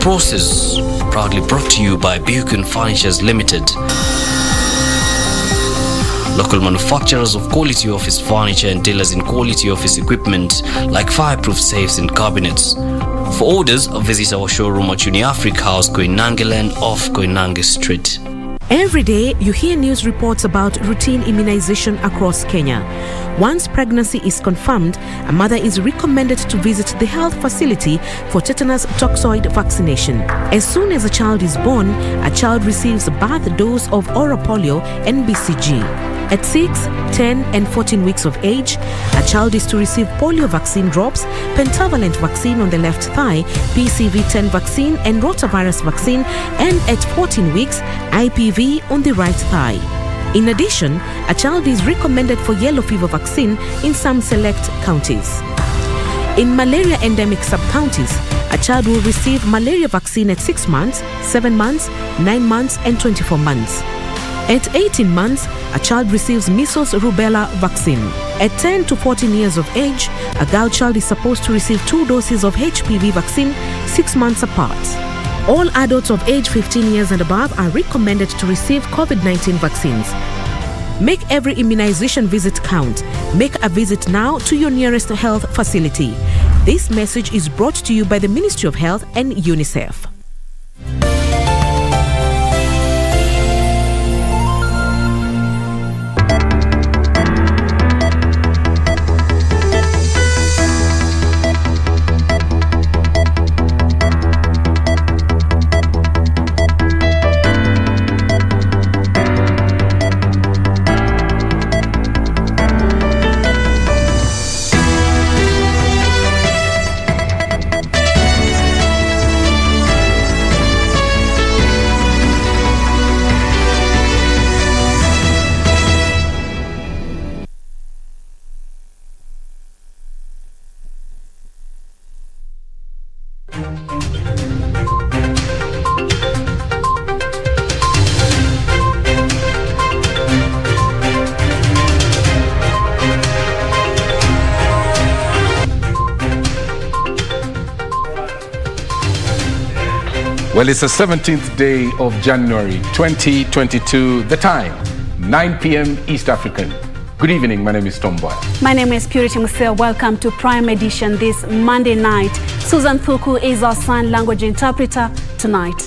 process, proudly brought to you by Buchan Furnitures Limited. Local manufacturers of quality office furniture and dealers in quality office equipment like fireproof safes and cabinets. For orders, visit our showroom at Uniafric House, Koinange Land off Koinange Street. Every day, you hear news reports about routine immunization across Kenya. Once pregnancy is confirmed, a mother is recommended to visit the health facility for tetanus toxoid vaccination. As soon as a child is born, a child receives a birth dose of oral polio and BCG. At 6, 10, and 14 weeks of age, a child is to receive polio vaccine drops, pentavalent vaccine on the left thigh, PCV10 vaccine and rotavirus vaccine, and at 14 weeks, IPV on the right thigh. In addition, a child is recommended for yellow fever vaccine in some select counties. In malaria endemic sub-counties, a child will receive malaria vaccine at 6 months, 7 months, 9 months, and 24 months. At 18 months, a child receives measles rubella vaccine. At 10 to 14 years of age, a girl child is supposed to receive 2 doses of HPV vaccine 6 months apart. All adults of age 15 years and above are recommended to receive COVID-19 vaccines. Make every immunization visit count. Make a visit now to your nearest health facility. This message is brought to you by the Ministry of Health and UNICEF. Well, it's the 17th day of January 2022. The time, 9 p.m. East African. Good evening, my name is Mboya. My name is Purity Museo. Welcome to Prime Edition this Monday night. Susan Thuku is our sign language interpreter tonight.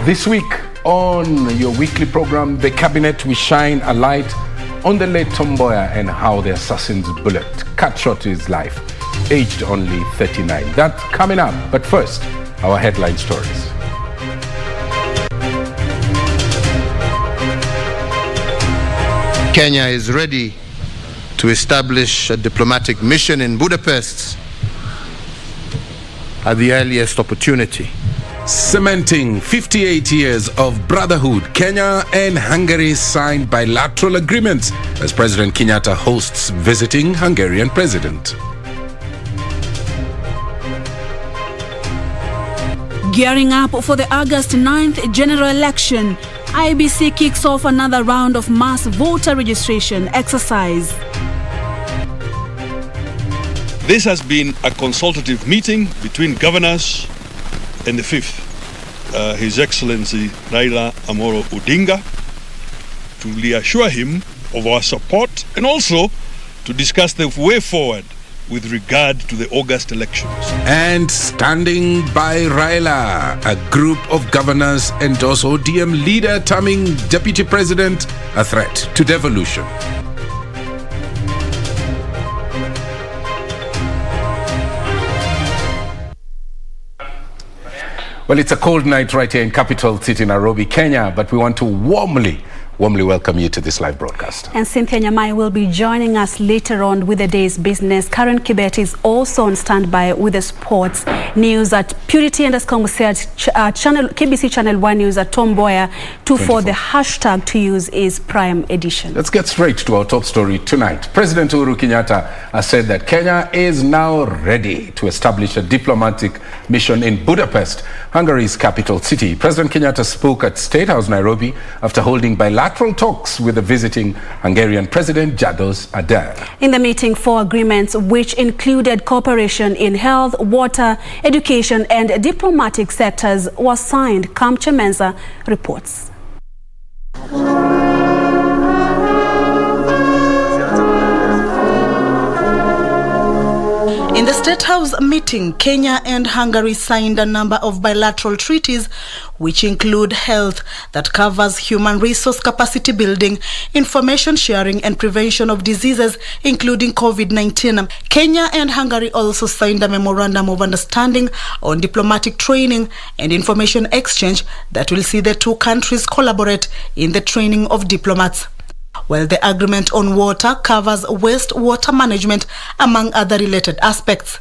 This week on your weekly program, the cabinet will shine a light on the late Mboya and how the assassin's bullet cut short his life, aged only 39. That's coming up. But first, our headline stories. Kenya is ready to establish a diplomatic mission in Budapest at the earliest opportunity. Cementing 58 years of brotherhood, Kenya and Hungary signed bilateral agreements as President Kenyatta hosts visiting Hungarian president. Gearing up for the August 9th general election, IBC kicks off another round of mass voter registration exercise. This has been a consultative meeting between governors and the fifth, His Excellency Raila Amolo Odinga, to reassure him of our support and also to discuss the way forward with regard to the August elections. And standing by Raila, a group of governors endorse ODM leader terming Deputy President a threat to devolution. Well, it's a cold night right here in capital city Nairobi, Kenya, but we want to warmly welcome you to this live broadcast. And Cynthia Nyamai will be joining us later on with the day's business. Karen Kibet is also on standby with the sports news at Purity_Museo channel, KBC Channel 1 News at Mboya 24. The hashtag to use is Prime Edition. Let's get straight to our top story tonight. President Uhuru Kenyatta has said that Kenya is now ready to establish a diplomatic mission in Budapest, Hungary's capital city. President Kenyatta spoke at State House Nairobi after holding bilateral bilateral talks with the visiting Hungarian President János Áder. In the meeting, 4 agreements which included cooperation in health, water, education and diplomatic sectors was signed, Kamche Menza reports. In the State House meeting, Kenya and Hungary signed a number of bilateral treaties which include health that covers human resource capacity building, information sharing and prevention of diseases including COVID-19. Kenya and Hungary also signed a memorandum of understanding on diplomatic training and information exchange that will see the two countries collaborate in the training of diplomats. While the agreement on water covers wastewater management, among other related aspects.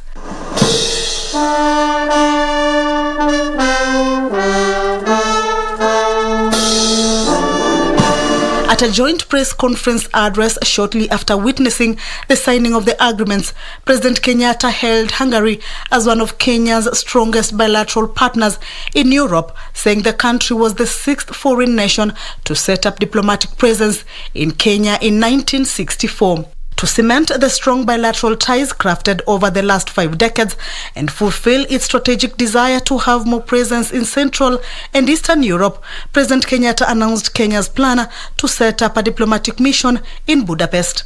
At a joint press conference address shortly after witnessing the signing of the agreements, President Kenyatta hailed Hungary as one of Kenya's strongest bilateral partners in Europe, saying the country was the 6th foreign nation to set up diplomatic presence in Kenya in 1964. To cement the strong bilateral ties crafted over the last 5 decades and fulfill its strategic desire to have more presence in Central and Eastern Europe, President Kenyatta announced Kenya's plan to set up a diplomatic mission in Budapest.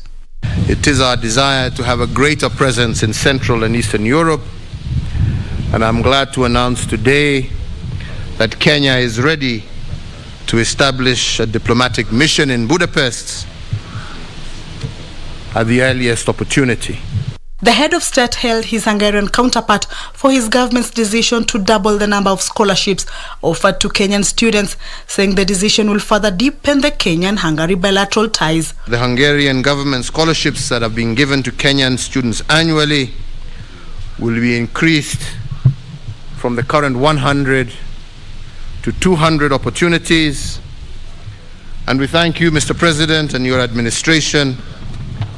It is our desire to have a greater presence in Central and Eastern Europe, and I'm glad to announce today that Kenya is ready to establish a diplomatic mission in Budapest at the earliest opportunity. The head of state hailed his Hungarian counterpart for his government's decision to double the number of scholarships offered to Kenyan students, saying the decision will further deepen the Kenyan-Hungary bilateral ties. The Hungarian government scholarships that have been given to Kenyan students annually will be increased from the current 100 to 200 opportunities. And we thank you, Mr. President, and your administration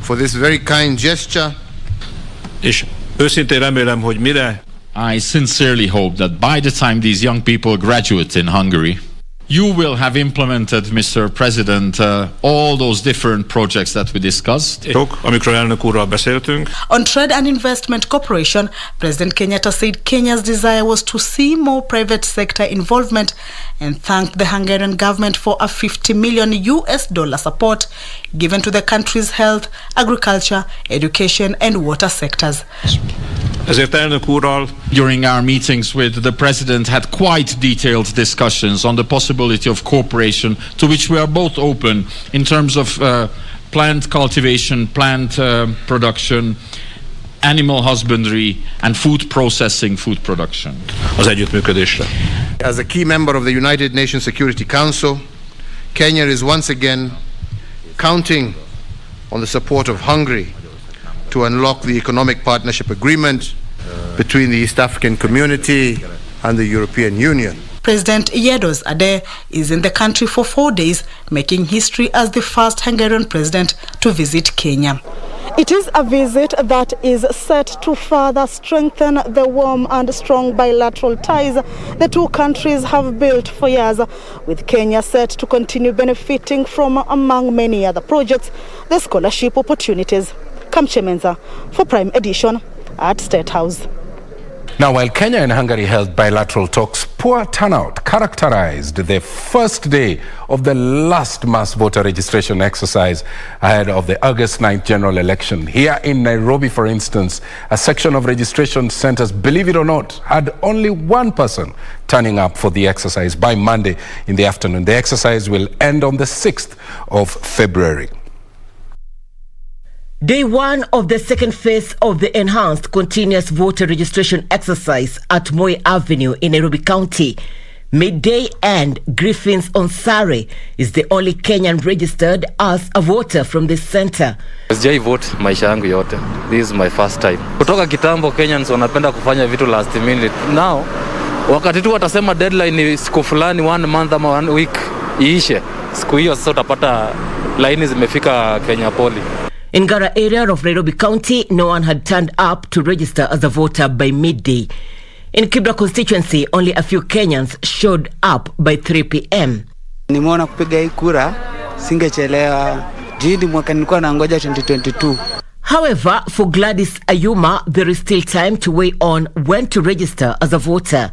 for this very kind gesture. És őszintén remélem, hogy mire I sincerely hope that by the time these young people graduate in Hungary, you will have implemented, Mr. President, all those different projects that we discussed. amikről elnök úrral beszéltünk. On trade and investment cooperation, President Kenyatta said Kenya's desire was to see more private sector involvement and thanked the Hungarian government for a $50 million support given to the country's health, agriculture, education and water sectors. Ezért elnök úrral During our meetings with the President had quite detailed discussions on the possibility of cooperation, to which we are both open in terms of plant cultivation, plant production, animal husbandry and food processing, food production. az együttműködésre. As a key member of the United Nations Security Council, Kenya is once again counting on the support of Hungary to unlock the economic partnership agreement between the East African community and the European Union. President János Áder is in the country for 4 days, making history as the first Hungarian president to visit Kenya. It is a visit that is set to further strengthen the warm and strong bilateral ties the two countries have built for years, with Kenya set to continue benefiting from, among many other projects, the scholarship opportunities. Kamche Menza for Prime Edition at State House. Now, while Kenya and Hungary held bilateral talks, poor turnout characterized the first day of the last mass voter registration exercise ahead of the August 9th general election. Here in Nairobi, for instance, a section of registration centers, believe it or not, had only one person turning up for the exercise by Monday in the afternoon. The exercise will end on the 6th of February. Day 1 of the second phase of the enhanced continuous voter registration exercise at Mboya Avenue in Nairobi County. Midday and Griffins Onsare is the only Kenyan registered as a voter from this center. Sijai vote maisha yangu yote. This is my first time. Kutoka kitambo Kenyans wanapenda kufanya vitu last minute. Now, wakati tu watasema deadline ni siku fulani, 1 month ama 1 week iishe. Siku hiyo sasa utapata line zimefika Kenya Poli. In Gara area of Nairobi County, no one had turned up to register as a voter by midday. In Kibra constituency, only a few Kenyans showed up by 3 p.m. Nimeona kupiga hii kura singechelewa. Jindi mwaka nilikuwa nangoja 2022. However, for Gladys Ayuma, there is still time to weigh on when to register as a voter.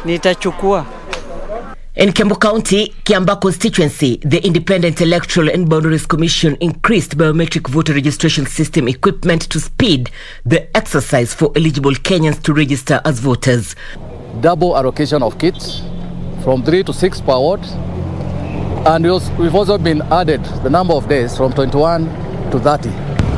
Nitachukua. In Kembu County, Kiamba constituency, the Independent Electoral and Boundaries Commission increased biometric voter registration system equipment to speed the exercise for eligible Kenyans to register as voters. Double allocation of kits from 3 to 6 per ward. And we've also been added the number of days from 21 to 30.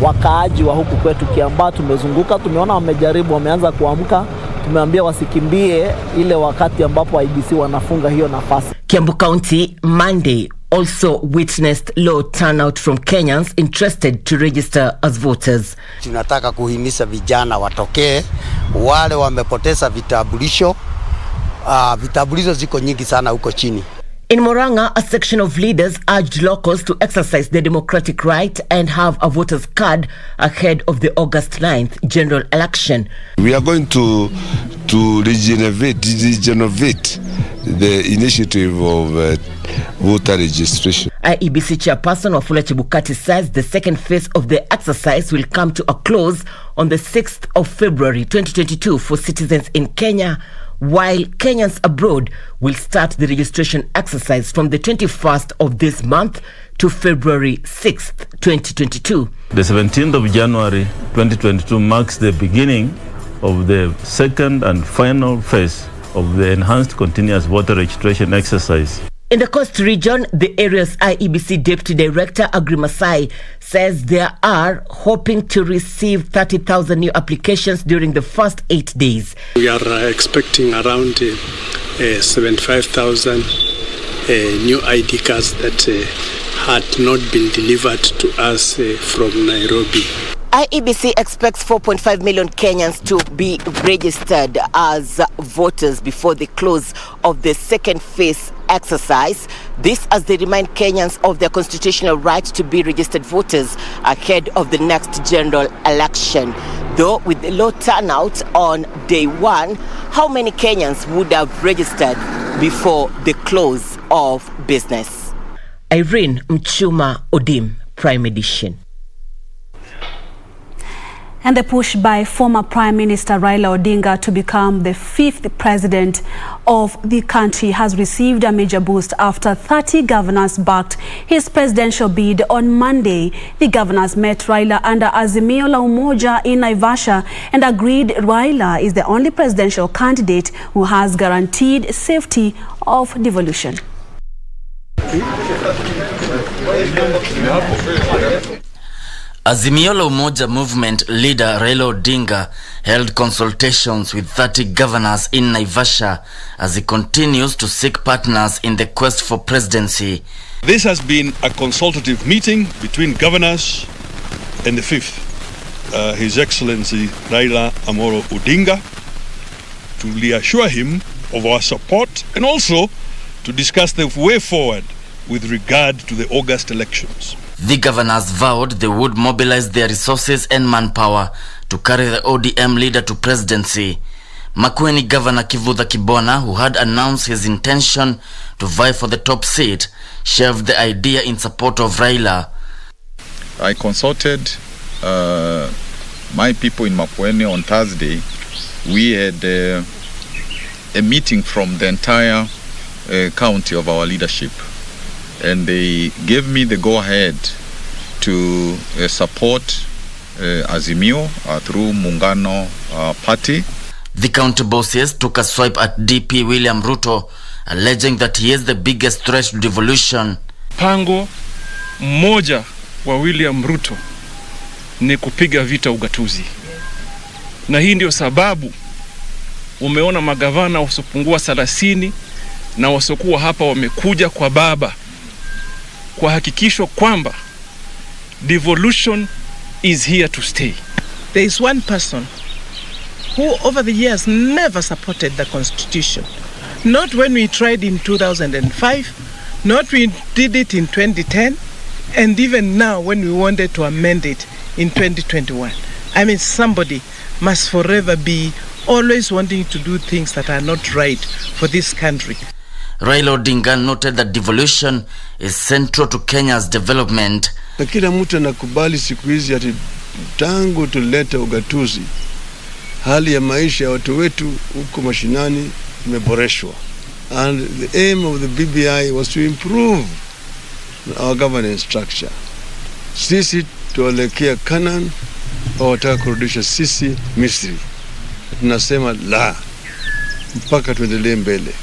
Wakaaji wa huku kwetu Kiamba tumezunguka, tumeona wamejaribu, wameanza kuamka, tumeambia wasikimbie ile wakati ambapo IBC wanafunga hiyo nafasi. Kiambu County Monday also witnessed low turnout from Kenyans interested to register as voters. Tunataka kuhimiza vijana watokee, wale wamepoteza vitambulisho. Vitambulisho ziko nyingi sana huko chini. In Moranga, a section of leaders urged locals to exercise their democratic right and have a voter's card ahead of the August 9th general election. We are going to regenerate the initiative of voter registration. IEBC chairperson Wafula Chebukati says the second phase of the exercise will come to a close on the 6th of February 2022 for citizens in Kenya, while Kenyans abroad will start the registration exercise from the 21st of this month to February 6th, 2022. The 17th of January 2022 marks the beginning of the second and final phase of the enhanced continuous voter registration exercise. In the Coast region, the area's IEBC Deputy Director Agri Masai says they are hoping to receive 30,000 new applications during the first 8 days. We are expecting around 75,000 new ID cards that had not been delivered to us from Nairobi. IEBC expects 4.5 million Kenyans to be registered as voters before the close of the second phase exercise. This as they remind Kenyans of their constitutional right to be registered voters ahead of the next general election. Though with the low turnout on day one, how many Kenyans would have registered before the close of business? Irene Mchuma Odim, Prime Edition. And the push by former Prime Minister Raila Odinga to become the 5th president of the country has received a major boost after 30 governors backed his presidential bid on Monday. The governors met Raila under Azimio la Umoja in Naivasha and agreed Raila is the only presidential candidate who has guaranteed safety of devolution. Azimio la Umoja movement leader Raila Odinga held consultations with 30 governors in Naivasha as he continues to seek partners in the quest for presidency. This has been a consultative meeting between governors and the 5th, His Excellency Raila Amolo Odinga, to reassure him of our support and also to discuss the way forward with regard to the August elections. The governors vowed they would mobilize their resources and manpower to carry the ODM leader to presidency. Makueni Governor Kivutha Kibona, who had announced his intention to vie for the top seat, shelved the idea in support of Raila. I consulted my people in Makueni on Thursday. We had a meeting from the entire county of our leadership, and they gave me the go-ahead to support Azimio through Muungano party. The county bosses took a swipe at DP William Ruto, alleging that he is the biggest threat to devolution. Pango mmoja wa William Ruto ni kupiga vita ugatuzi. Na hii ndio sababu umeona magavana wasopungua 30 na wasokuwa hapa wamekuja kwa baba kwa hakikisho kwamba devolution is here to stay. There is one person who over the years never supported the constitution. Not when we tried in 2005, not when we did it in 2010, and even now when we wanted to amend it in 2021. I mean, somebody must forever be always wanting to do things that are not right for this country. Raila Odinga noted that devolution is central to Kenya's development. Na kila mtu anakubali siku hizi ati tangu tulete ugatuzi, hali ya maisha ya watu wetu huko mashinani imeboreshwa. And the aim of the BBI was to improve our governance structure. Sisi tuelekea Canaan au wataka kurudisha sisi Misri. Tunasema la, mpaka tuendelee mbele.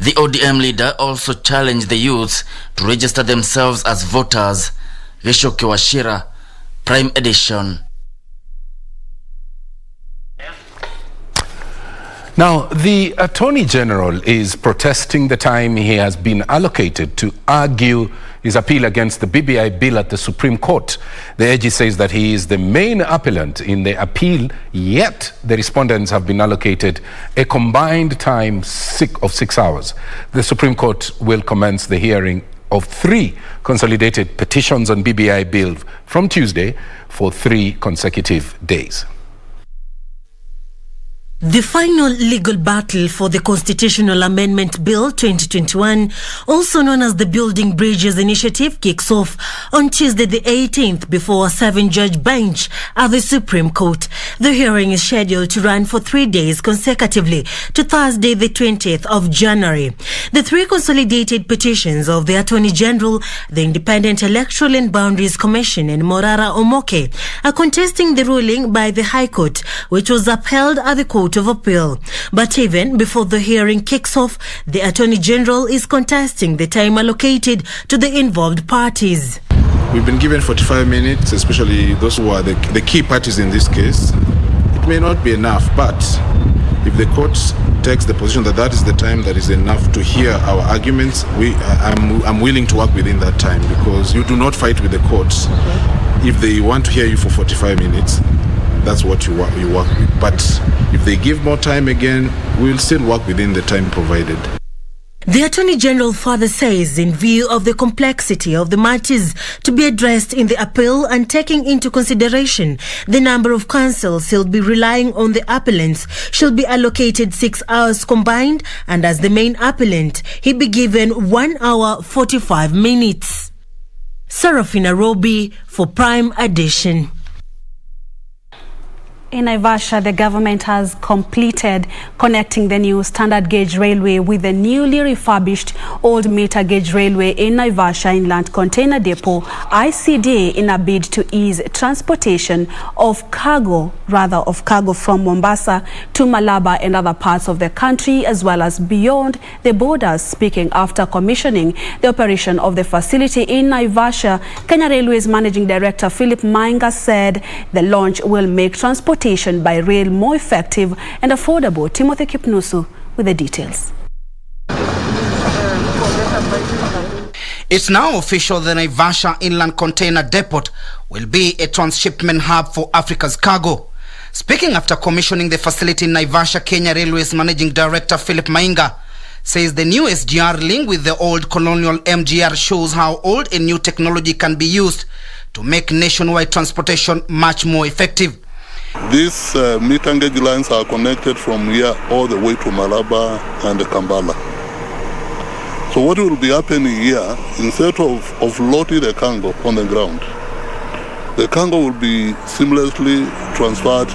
The ODM leader also challenged the youths to register themselves as voters. Geshoke Washira, Prime Edition. Now, the Attorney General is protesting the time he has been allocated to argue his appeal against the BBI bill at the Supreme Court. The AG says that he is the main appellant in the appeal, yet the respondents have been allocated a combined time of 6 hours. The Supreme Court will commence the hearing of 3 consolidated petitions on BBI bill from Tuesday for 3 consecutive days. The final legal battle for the Constitutional Amendment Bill 2021, also known as the Building Bridges Initiative, kicks off on Tuesday the 18th before a 7-judge bench at the Supreme Court. The hearing is scheduled to run for 3 days consecutively to Thursday the 20th of January. The 3 consolidated petitions of the Attorney General, the Independent Electoral and Boundaries Commission, and Morara Omoke are contesting the ruling by the High Court, which was upheld at the Court of Appeal. But even before the hearing kicks off, the Attorney General is contesting the time allocated to the involved parties. We've been given 45 minutes, especially those who are the key parties in this case. It may not be enough, but if the court takes the position that that is the time that is enough to hear our arguments, I'm willing to work within that time, because you do not fight with the courts. If they want to hear you for 45 minutes, that's what you work with. But if they give more time again, we'll still work within the time provided. The Attorney General further says, in view of the complexity of the matters to be addressed in the appeal and taking into consideration the number of counsels he'll be relying on, the appellants should be allocated 6 hours combined, and as the main appellant, he'll be given 1 hour 45 minutes. Serafina Robi for Prime Edition. In Naivasha, the government has completed connecting the new standard gauge railway with the newly refurbished old meter gauge railway in Naivasha Inland Container Depot, ICD, in a bid to ease transportation of cargo from Mombasa to Malaba and other parts of the country, as well as beyond the borders. Speaking after commissioning the operation of the facility in Naivasha, Kenya Railways Managing Director Philip Mainga said the launch will make transportation by rail more effective and affordable. Timothy Kipnusu with the details. It's now official the Naivasha Inland Container Depot will be a transshipment hub for Africa's cargo. Speaking after commissioning the facility in Naivasha, Kenya Railways Managing Director Philip Mainga says the new SGR linked with the old colonial MGR shows how old and new technology can be used to make nationwide transportation much more effective. These meter and gauge lines are connected from here all the way to Malaba and Kampala. So what will be happening here, instead of loading the cargo on the ground, the cargo will be seamlessly transferred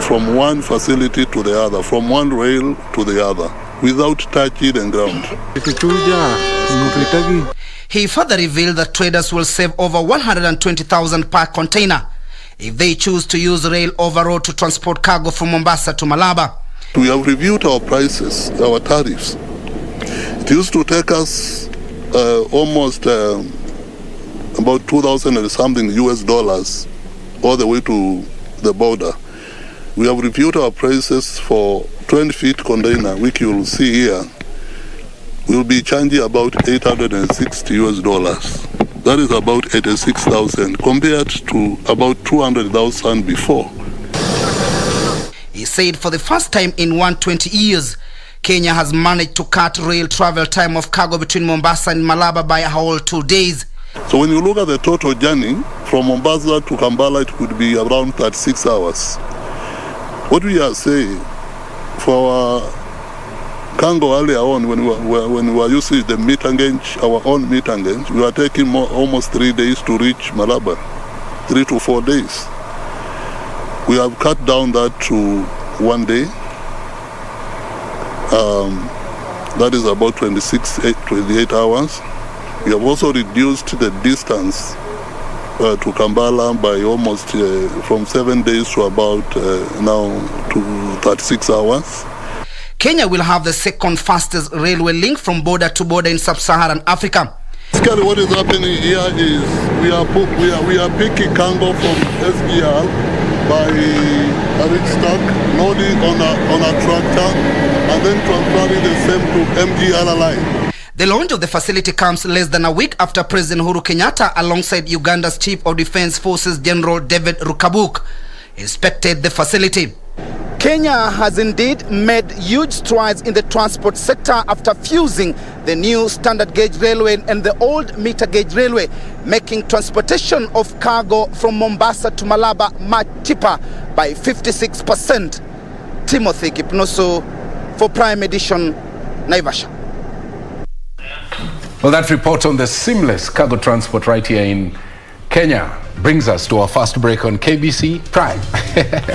from one facility to the other, from one rail to the other, without touching the ground. He further revealed that traders will save over 120,000 per container if they choose to use rail over road to transport cargo from Mombasa to Malaba. We have reviewed our prices, our tariffs. It used to take us almost about 2,000 and something US dollars all the way to the border. We have reviewed our prices for 20-feet container, which you will see here. We'll be charging about 860 US dollars. That is about 86,000 compared to about 200,000 before. He said for the first time in 120 years, Kenya has managed to cut rail travel time of cargo between Mombasa and Malaba by a whole 2 days. So when you look at the total journey from Mombasa to Kampala, it could be around 36 hours. What we are saying for our Kango earlier on, when we were using the meat and gauge, our own meat and gauge, we were taking almost 3 days to reach Malaba, 3 to 4 days. We have cut down that to 1 day. That is about 28 hours. We have also reduced the distance to Kampala by almost from 7 days to about now to 36 hours. Kenya will have the second fastest railway link from border to border in sub-Saharan Africa. Basically, what is happening here is we are picking Kango from SGR by a rich truck, loading on a tractor, and then transferring the same to MGR line. The launch of the facility comes less than a week after President Uhuru Kenyatta, alongside Uganda's Chief of Defense Forces General David Rukabuk, inspected the facility. Kenya has indeed made huge strides in the transport sector after fusing the new standard gauge railway and the old meter gauge railway, making transportation of cargo from Mombasa to Malaba much cheaper by 56%. Timothy Kipnoso for Prime Edition, Naivasha. Well, that report on the seamless cargo transport right here in Kenya brings us to our first break on KBC Prime.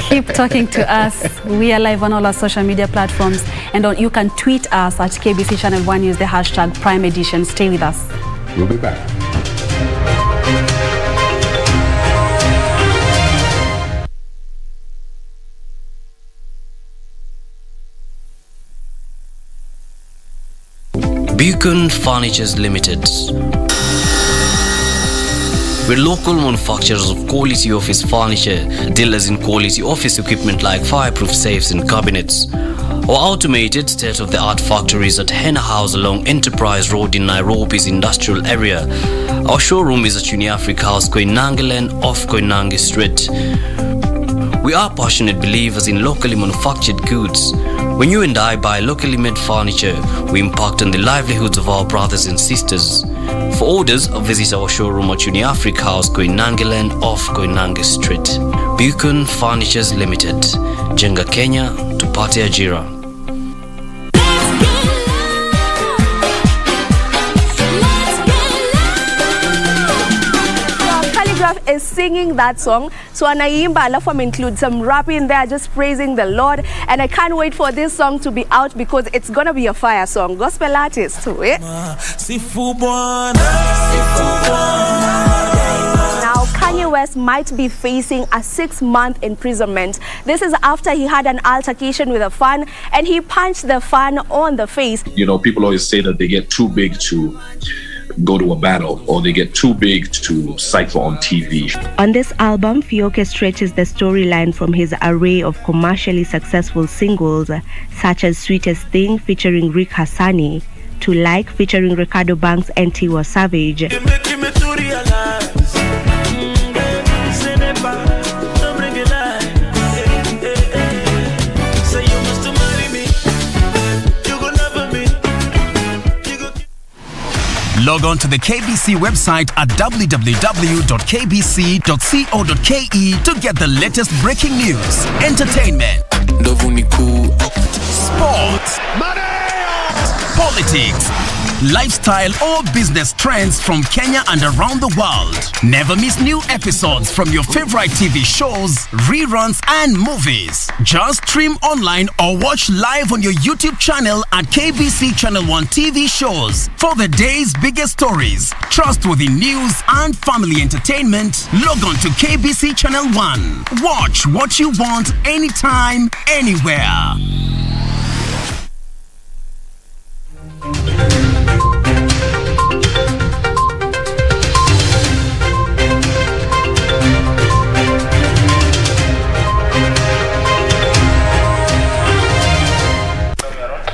Keep talking to us. We are live on all our social media platforms, and you can tweet us at KBC Channel 1. Use the hashtag Prime Edition. Stay with us. We'll be back. Beacon Furnitures Limited. We're local manufacturers of quality office furniture, dealers in quality office equipment like fireproof safes and cabinets. Our automated state-of-the-art factories at Henna House along Enterprise Road in Nairobi's industrial area. Our showroom is at Uniafrica House, Koinange Lane off Koinange Street. We are passionate believers in locally manufactured goods. When you and I buy locally made furniture, we impact on the livelihoods of our brothers and sisters. For orders, visit our showroom at Uniafrica House, Koinange Lane off Koinange Street. Beacon Furnitures Limited. Jenga Kenya, tupate ajira. Is singing that song, so anaimba alafu include some rap in there, just praising the Lord, and I can't wait for this song to be out because it's gonna be a fire song. Gospel artist, eh? Now Kanye West might be facing a 6-month imprisonment. This is after he had an altercation with a fan and he punched the fan on the face. You know, people always say that they get too big to go to a battle, or they get too big to cycle on TV. On this album, Fioke stretches the storyline from his array of commercially successful singles, such as Sweetest Thing featuring Rick Hassani, to Like featuring Ricardo Banks and Tiwa Savage. Log on to the KBC website at www.kbc.co.ke to get the latest breaking news, entertainment, sports, politics, lifestyle or business trends from Kenya and around the world. Never miss new episodes from your favorite TV shows, reruns and movies. Just stream online or watch live on your YouTube channel at KBC Channel 1 TV shows. For the day's biggest stories, trustworthy news and family entertainment, log on to KBC Channel 1. Watch what you want anytime, anywhere.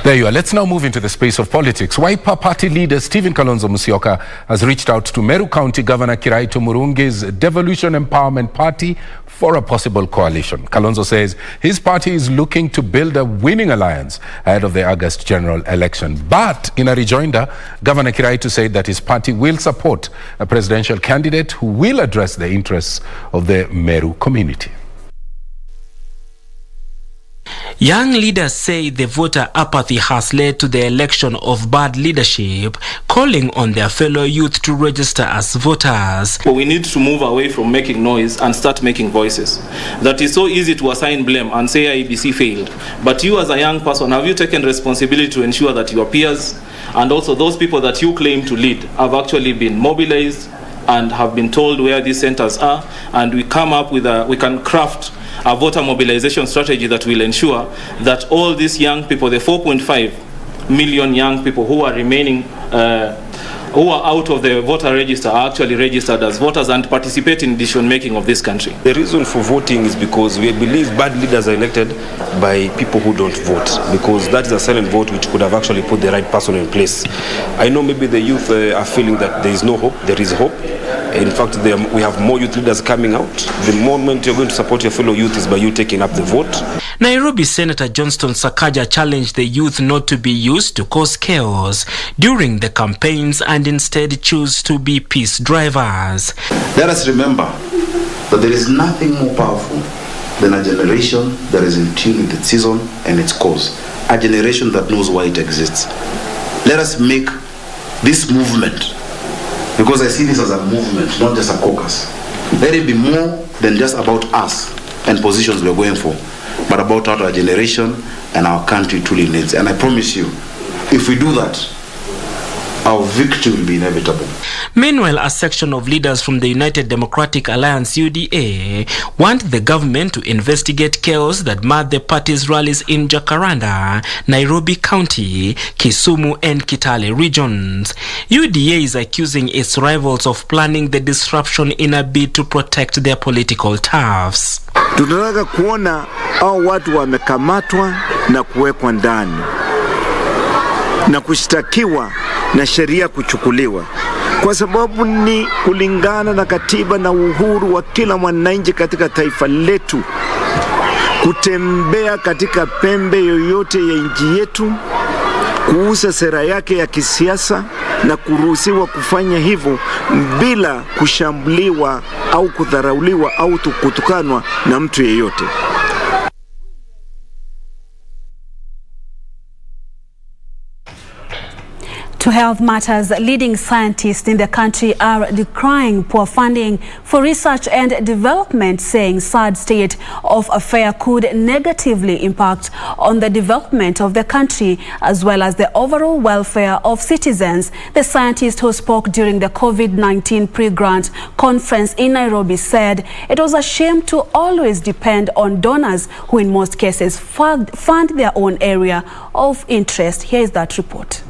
There you are. Let's now move into the space of politics. Wiper Party leader Stephen Kalonzo Musyoka has reached out to Meru County Governor Kiraitu Murungi's Devolution Empowerment Party for a possible coalition. Kalonzo says his party is looking to build a winning alliance ahead of the August general election. But in a rejoinder, Governor Kiraitu said that his party will support a presidential candidate who will address the interests of the Meru community. Young leaders say the voter apathy has led to the election of bad leadership, calling on their fellow youth to register as voters. But we need to move away from making noise and start making voices. That is so easy to assign blame and say IEBC failed. But you as a young person, have you taken responsibility to ensure that your peers and also those people that you claim to lead have actually been mobilized and have been told where these centers are, and we come up with we can craft a voter mobilization strategy that will ensure that all these young people, the 4.5 million young people who are remaining, who are out of the voter register, are actually registered as voters and participate in decision making of this country. The reason for voting is because we believe bad leaders are elected by people who don't vote, because that is a silent vote which could have actually put the right person in place. I know maybe the youth are feeling that there is no hope. There is hope. In fact, we have more youth leaders coming out. The moment you're going to support your fellow youth is by you taking up the vote. Nairobi Senator Johnston Sakaja challenged the youth not to be used to cause chaos during the campaigns and instead choose to be peace drivers. Let us remember that there is nothing more powerful than a generation that is in tune with its season and its cause. A generation that knows why it exists. Let us make this movement, because I see this as a movement, not just a caucus. Let it be more than just about us and positions we're going for, but about our generation and our country truly needs. And I promise you, if we do that, our victory will be inevitable. Meanwhile, a section of leaders from the United Democratic Alliance UDA want the government to investigate chaos that marred the party's rallies in Jacaranda, Nairobi County, Kisumu and Kitale regions. UDA is accusing its rivals of planning the disruption in a bid to protect their political turfs. Tunataka kuona hao watu wamekamatwa na kuwekwa ndani na kushtakiwa na sheria kuchukuliwa, kwa sababu ni kulingana na katiba na uhuru wa kila mwananchi katika taifa letu kutembea katika pembe yoyote ya nchi yetu, kuuza sera yake ya kisiasa na kuruhusiwa kufanya hivyo bila kushambuliwa au kudharauliwa au kutukanwa na mtu yeyote. To health matters, leading scientists in the country are decrying poor funding for research and development, saying sad state of affairs could negatively impact on the development of the country as well as the overall welfare of citizens. The scientist who spoke during the COVID-19 pre-grant conference in Nairobi said it was a shame to always depend on donors who in most cases fund their own area of interest. Here is that report.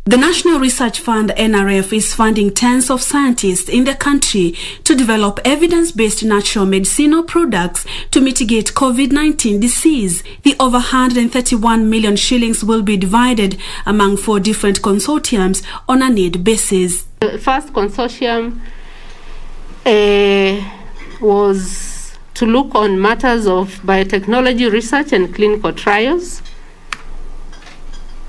The National Research Fund NRF is funding tens of scientists in the country to develop evidence-based natural medicinal products to mitigate COVID-19 disease. The over 131 million shillings will be divided among 4 different consortiums on a need basis. The first consortium was to look on matters of biotechnology research and clinical trials.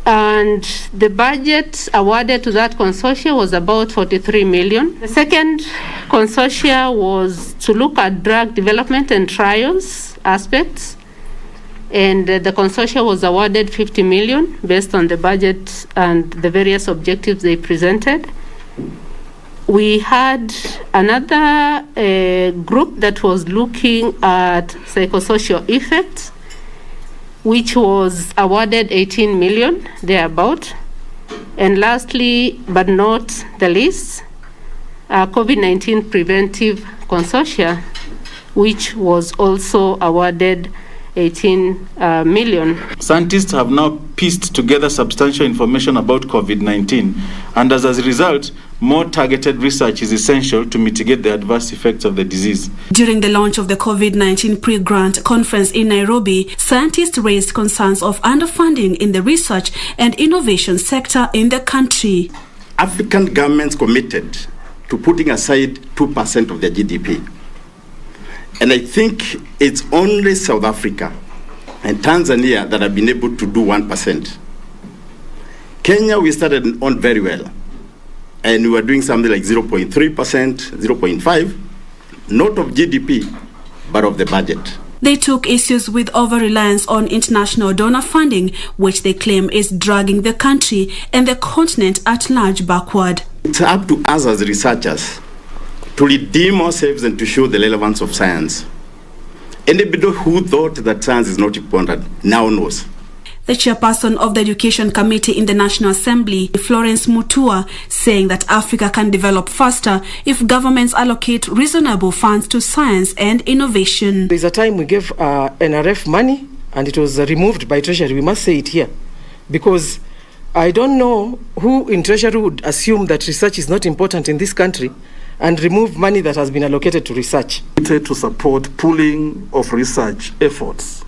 And the budget awarded to that consortia was about 43 million. The second consortia was to look at drug development and trials aspects. And the consortia was awarded 50 million based on the budget and the various objectives they presented. We had another group that was looking at psychosocial effects, which was awarded 18 million, thereabout. And lastly, but not the least, COVID-19 preventive consortia, which was also awarded 18 million. Scientists have now pieced together substantial information about COVID-19, and as a result, more targeted research is essential to mitigate the adverse effects of the disease. During the launch of the COVID-19 pre-grant conference in Nairobi, scientists raised concerns of underfunding in the research and innovation sector in the country. African governments committed to putting aside 2% of their GDP. And I think it's only South Africa and Tanzania that have been able to do 1%. Kenya, we started on very well. And we were doing something like 0.3%, 0.5%, not of GDP, but of the budget. They took issues with over-reliance on international donor funding, which they claim is dragging the country and the continent at large backward. It's up to us as researchers to redeem ourselves and to show the relevance of science. Anybody who thought that science is not important now knows. The chairperson of the Education Committee in the National Assembly, Florence Mutua, saying that Africa can develop faster if governments allocate reasonable funds to science and innovation. There's a time we gave NRF money and it was removed by Treasury. We must say it here, because I don't know who in Treasury would assume that research is not important in this country and remove money that has been allocated to research. To support pooling of research efforts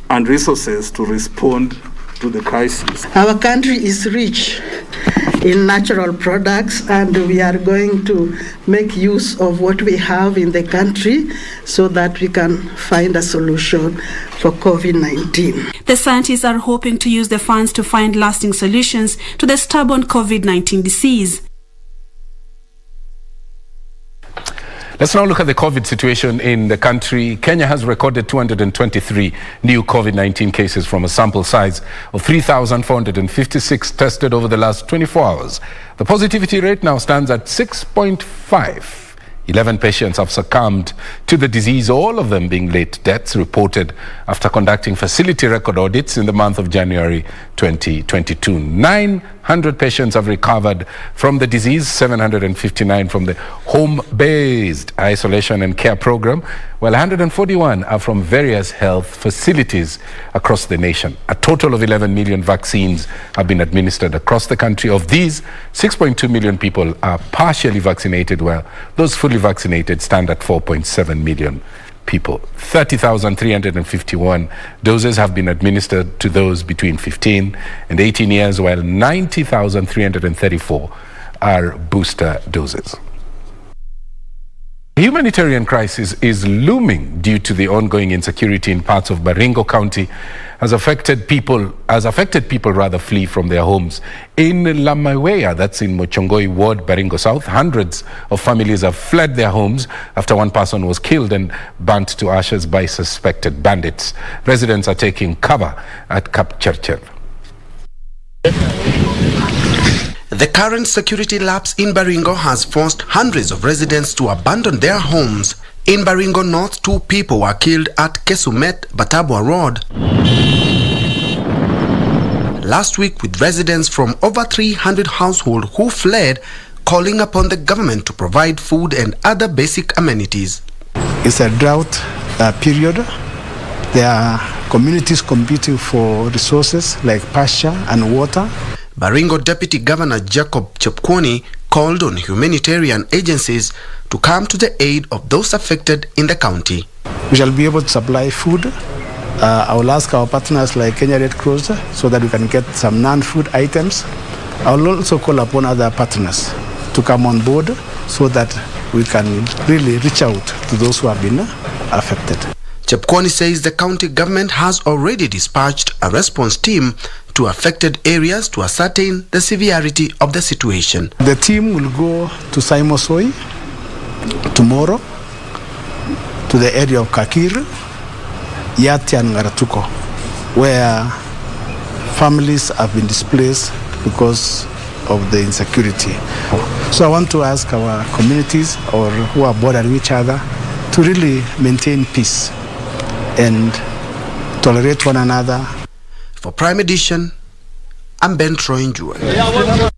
and resources to respond to the crisis. Our country is rich in natural products, and we are going to make use of what we have in the country so that we can find a solution for COVID-19. The scientists are hoping to use the funds to find lasting solutions to the stubborn COVID-19 disease. Let's now look at the COVID situation in the country. Kenya has recorded 223 new COVID-19 cases from a sample size of 3,456 tested over the last 24 hours. The positivity rate now stands at 6.5. 11 patients have succumbed to the disease, all of them being late deaths reported after conducting facility record audits in the month of January 2022. 900 patients have recovered from the disease, 759 from the home-based isolation and care program, while 141 are from various health facilities across the nation. A total of 11 million vaccines have been administered across the country. Of these, 6.2 million people are partially vaccinated, while those fully vaccinated stand at 4.7 million people. 30,351 doses have been administered to those between 15 and 18 years, while 90,334 are booster doses. A humanitarian crisis is looming due to the ongoing insecurity in parts of Baringo County as affected people flee from their homes. In Mboya, that's in Mochongoi Ward, Baringo South, hundreds of families have fled their homes after one person was killed and burnt to ashes by suspected bandits. Residents are taking cover at Kapchurcher. The current security lapse in Baringo has forced hundreds of residents to abandon their homes. In Baringo North, 2 people were killed at Kesumet, Batabwa Road last week, with residents from over 300 households who fled calling upon the government to provide food and other basic amenities. It's a drought period. There are communities competing for resources like pasture and water. Baringo Deputy Governor Jacob Chepkwony called on humanitarian agencies to come to the aid of those affected in the county. We shall be able to supply food. I will ask our partners like Kenya Red Cross so that we can get some non-food items. I will also call upon other partners to come on board so that we can really reach out to those who have been affected. Chepkwony says the county government has already dispatched a response team to affected areas to ascertain the severity of the situation. The team will go to Saimosoi tomorrow, to the area of Kakir, Yati and Ngaratuko, where families have been displaced because of the insecurity. So I want to ask our communities or who are bordering each other to really maintain peace and tolerate one another. For Prime Edition, I'm Ben Troinjua.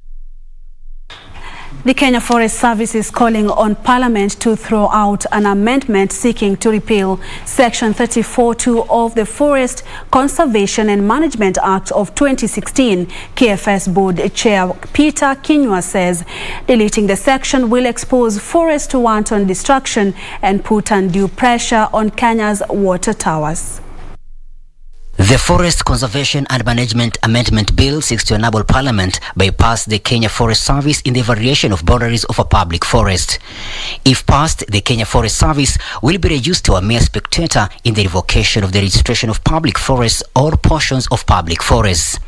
The Kenya Forest Service is calling on Parliament to throw out an amendment seeking to repeal Section 34(2) of the Forest Conservation and Management Act of 2016. KFS Board Chair Peter Kinyua says deleting the section will expose forests to wanton destruction and put undue pressure on Kenya's water towers. The Forest Conservation and Management Amendment Bill seeks to enable Parliament bypass the Kenya Forest Service in the variation of boundaries of a public forest. If passed, the Kenya Forest Service will be reduced to a mere spectator in the revocation of the registration of public forests or portions of public forests.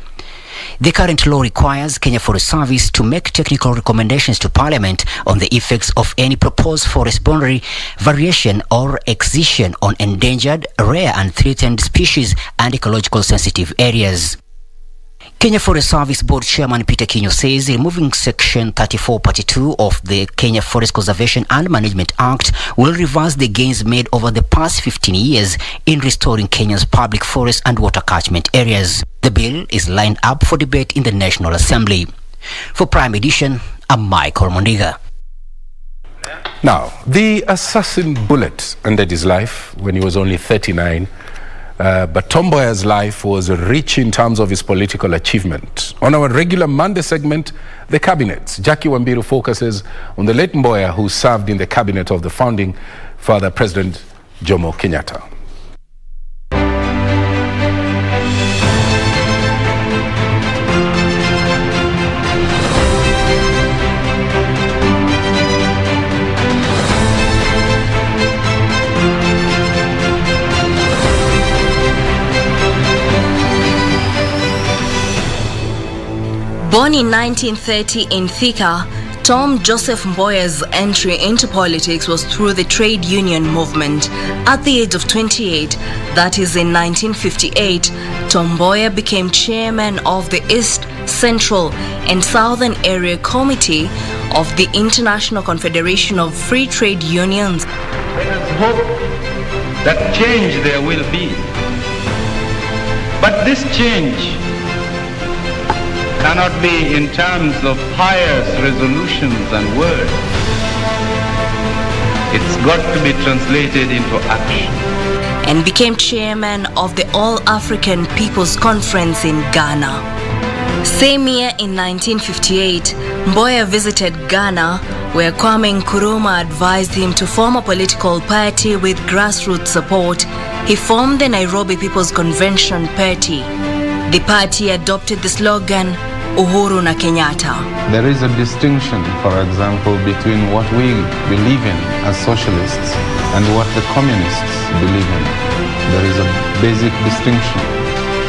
The current law requires Kenya Forest Service to make technical recommendations to Parliament on the effects of any proposed forest boundary variation or excision on endangered, rare and threatened species and ecological sensitive areas. Kenya Forest Service Board Chairman Peter Kinyo says removing Section 34 Part 2 of the Kenya Forest Conservation and Management Act will reverse the gains made over the past 15 years in restoring Kenya's public forest and water catchment areas. The bill is lined up for debate in the National Assembly. For Prime Edition, I'm Michael Mondiga. Now, the assassin bullet ended his life when he was only 39. But Tom Mboya's life was rich in terms of his political achievement. On our regular Monday segment, The Cabinet, Jackie Wambiru focuses on the late Mboya, who served in the cabinet of the founding father, President Jomo Kenyatta. Born in 1930 in Thika, Tom Joseph Mboya's entry into politics was through the trade union movement. At the age of 28, that is in 1958, Tom Mboya became chairman of the East, Central and Southern Area Committee of the International Confederation of Free Trade Unions. Let us hope that change there will be. But this change cannot be in terms of pious resolutions and words. It's got to be translated into action. And became chairman of the All-African People's Conference in Ghana. Same year in 1958, Mboya visited Ghana, where Kwame Nkrumah advised him to form a political party with grassroots support. He formed the Nairobi People's Convention Party. The party adopted the slogan Uhuru na Kenyatta. There is a distinction, for example, between what we believe in as socialists and what the communists believe in. There is a basic distinction.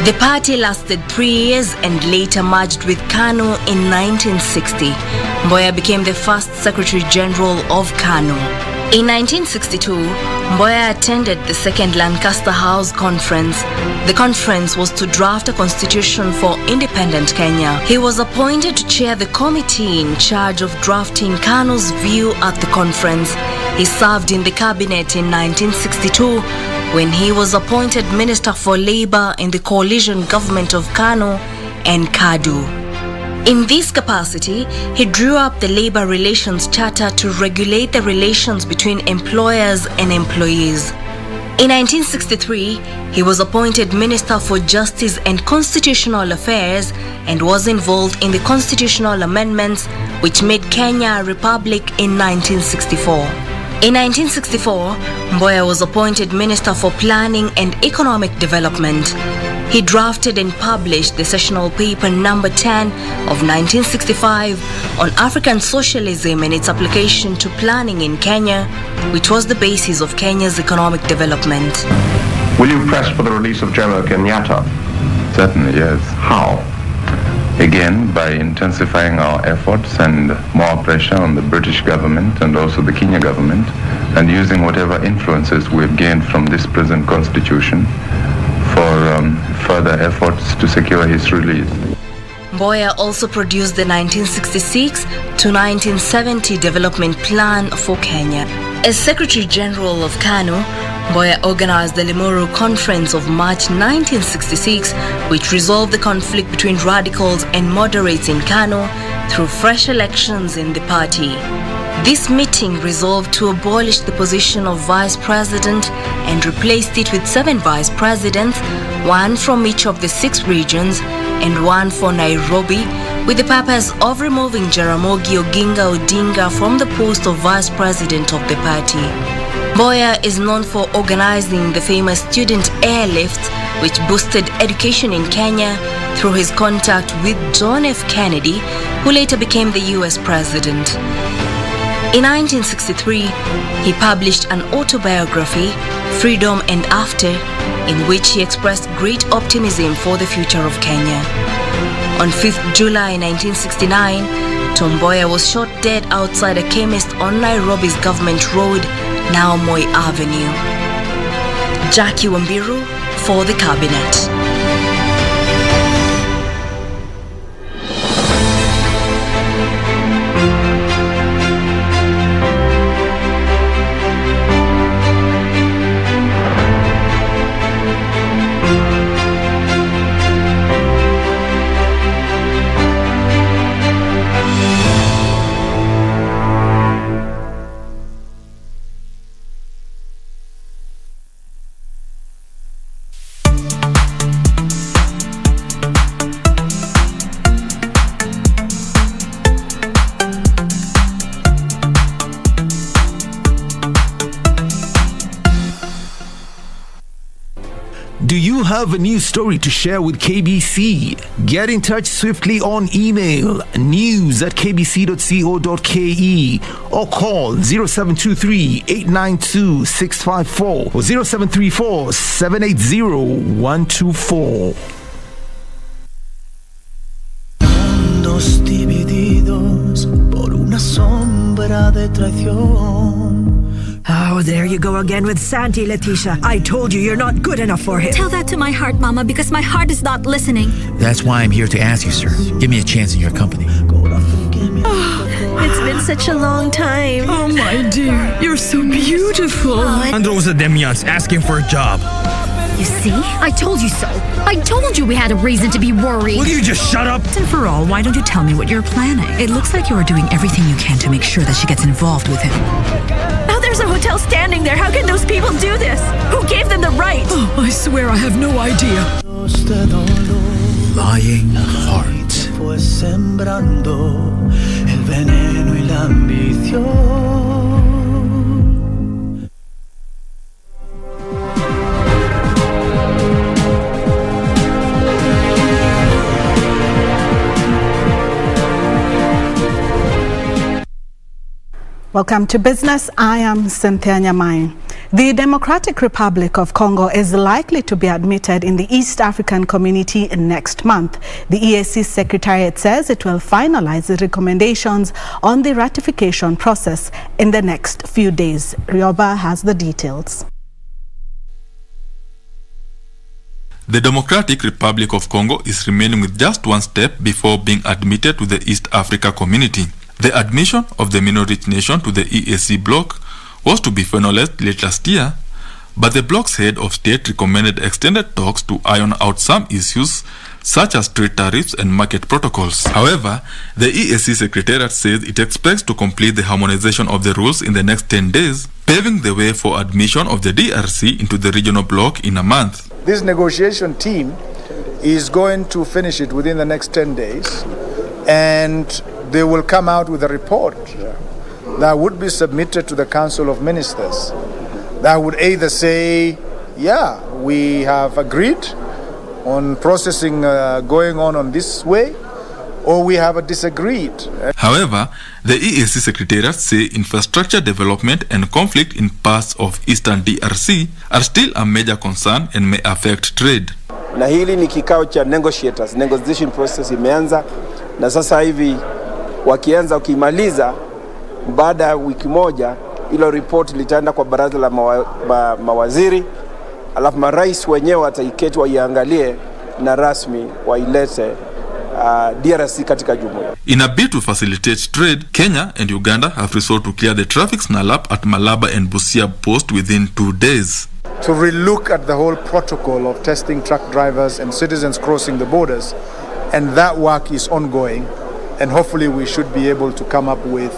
The party lasted 3 years and later merged with KANU in 1960. Mboya became the first Secretary General of KANU. In 1962, Mboya attended the Second Lancaster House Conference. The conference was to draft a constitution for independent Kenya. He was appointed to chair the committee in charge of drafting KANU's view at the conference. He served in the cabinet in 1962 when he was appointed Minister for Labour in the coalition government of KANU and KADU. In this capacity, he drew up the Labour Relations Charter to regulate the relations between employers and employees. In 1963, he was appointed Minister for Justice and Constitutional Affairs and was involved in the constitutional amendments which made Kenya a republic in 1964. In 1964, Mboya was appointed Minister for Planning and Economic Development. He drafted and published the sessional paper number 10 of 1965 on African socialism and its application to planning in Kenya, which was the basis of Kenya's economic development. Will you press for the release of Jomo Kenyatta? Certainly, yes. How? Again, by intensifying our efforts and more pressure on the British government and also the Kenya government, and using whatever influences we've gained from this present constitution for further efforts to secure his release. Mboya also produced the 1966 to 1970 development plan for Kenya. As Secretary General of KANU, Mboya organized the Limuru Conference of March 1966, which resolved the conflict between radicals and moderates in KANU through fresh elections in the party. This meeting resolved to abolish the position of Vice President and replaced it with 7 Vice Presidents, 1 from each of the 6 regions and 1 for Nairobi, with the purpose of removing Jaramogi Oginga Odinga from the post of Vice President of the party. Mboya is known for organizing the famous student airlift, which boosted education in Kenya through his contact with John F. Kennedy, who later became the US President. In 1963, he published an autobiography, Freedom and After, in which he expressed great optimism for the future of Kenya. On 5th July 1969, Mboya was shot dead outside a chemist on Nairobi's Government Road, now Moi Avenue. Jackie Wambiru for the Cabinet. Do you have a news story to share with KBC? Get in touch swiftly on email news@kbc.co.ke or call 0723-892-654 or 0734-780-124. Mundos divididos por una sombra de traición. Oh, there you go again with Santi, Letitia. I told you you're not good enough for him. Tell that to my heart, Mama, because my heart is not listening. That's why I'm here to ask you, sir. Give me a chance in your company. Oh, it's been such a long time. Oh, my dear, you're so beautiful. And those are Demians asking for a job. You see? I told you so. I told you we had a reason to be worried. Will you just shut up? And for all, why don't you tell me what you're planning? It looks like you are doing everything you can to make sure that she gets involved with him. Now there's a hotel standing there. How can those people do this? Who gave them the right? Oh, I swear I have no idea. Lying heart. Fue sembrando el veneno y la ambición. Welcome to Business. I am Cynthia Nyamai. The Democratic Republic of Congo is likely to be admitted in the East African Community next month. The EAC Secretariat says it will finalize the recommendations on the ratification process in the next few days. Rioba has the details. The Democratic Republic of Congo is remaining with just one step before being admitted to the East Africa Community. The admission of the minority nation to the EAC bloc was to be finalized late last year, but the bloc's head of state recommended extended talks to iron out some issues such as trade tariffs and market protocols. However, the EAC Secretariat says it expects to complete the harmonization of the rules in the next 10 days, paving the way for admission of the DRC into the regional bloc in a month. This negotiation team is going to finish it within the next 10 days, and they will come out with a report that would be submitted to the Council of Ministers that would either say, yeah, we have agreed on processing going on this way, or we have disagreed. However, the EAC Secretariat say infrastructure development and conflict in parts of Eastern DRC are still a major concern and may affect trade. Na hili ni kikao cha negotiators. Negotiation process imeanza na sasa hivi wakianza ukimaliza baada ya wiki moja ilo report litaenda kwa baraza la mawaziri, alafu marais wenyewe wataiketi waiangalie na rasmi wailete DRC katika jumuiya. In a bid to facilitate trade, Kenya and Uganda have resolved to clear the traffic snarl-up at Malaba and Busia post within 2 days. To relook at the whole protocol of testing truck drivers and citizens crossing the borders, and that work is ongoing, and hopefully we should be able to come up with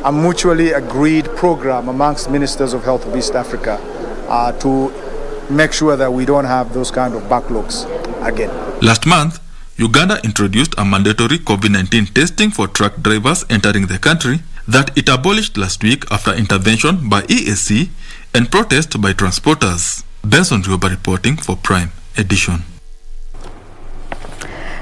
a mutually agreed program amongst ministers of health of East Africa to make sure that we don't have those kind of backlogs again. Last month, Uganda introduced a mandatory COVID-19 testing for truck drivers entering the country that it abolished last week after intervention by EAC and protest by transporters. Benson Rioba reporting for Prime Edition.